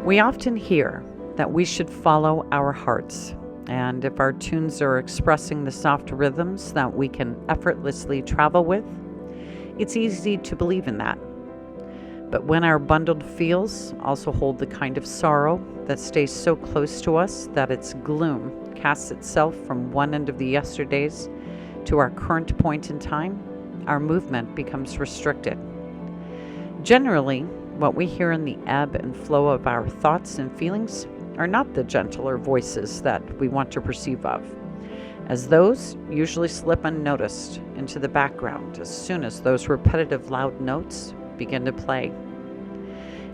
We often hear that we should follow our hearts, and if our tunes are expressing the soft rhythms that we can effortlessly travel with, it's easy to believe in that. But when our bundled feels also hold the kind of sorrow that stays so close to us that its gloom casts itself from one end of the yesterdays to our current point in time, our movement becomes restricted. Generally, what we hear in the ebb and flow of our thoughts and feelings are not the gentler voices that we want to perceive of, as those usually slip unnoticed into the background as soon as those repetitive loud notes begin to play.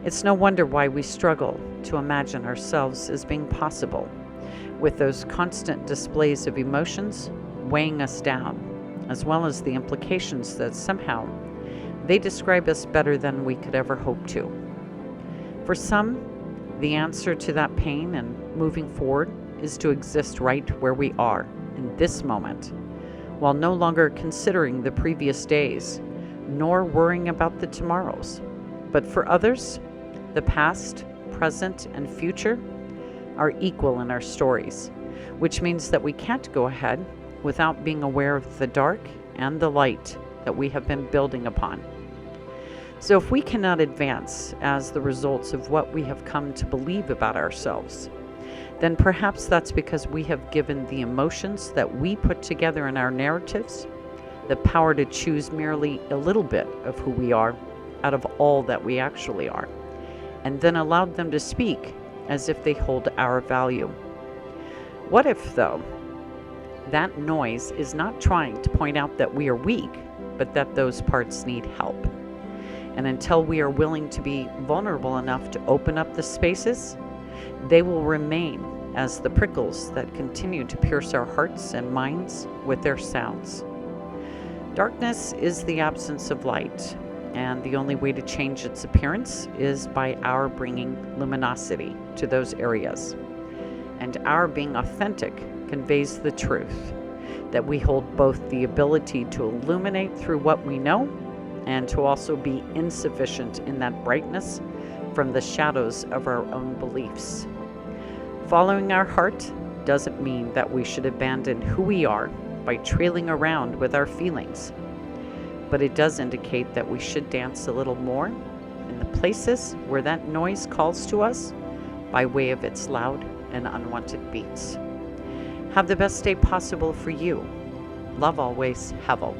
It's no wonder why we struggle to imagine ourselves as being possible, with those constant displays of emotions weighing us down, as well as the implications that somehow they describe us better than we could ever hope to. For some, the answer to that pain and moving forward is to exist right where we are in this moment, while no longer considering the previous days, nor worrying about the tomorrows. But for others, the past, present, and future are equal in our stories, which means that we can't go ahead without being aware of the dark and the light that we have been building upon. So if we cannot advance as the results of what we have come to believe about ourselves, then perhaps that's because we have given the emotions that we put together in our narratives the power to choose merely a little bit of who we are out of all that we actually are, and then allowed them to speak as if they hold our value. What if, though, that noise is not trying to point out that we are weak, but that those parts need help? And until we are willing to be vulnerable enough to open up the spaces, they will remain as the prickles that continue to pierce our hearts and minds with their sounds. Darkness is the absence of light, and the only way to change its appearance is by our bringing luminosity to those areas. And our being authentic conveys the truth that we hold both the ability to illuminate through what we know and to also be insufficient in that brightness from the shadows of our own beliefs. Following our heart doesn't mean that we should abandon who we are by trailing around with our feelings, but it does indicate that we should dance a little more in the places where that noise calls to us by way of its loud and unwanted beats. Have the best day possible for you. Love always, Hevel.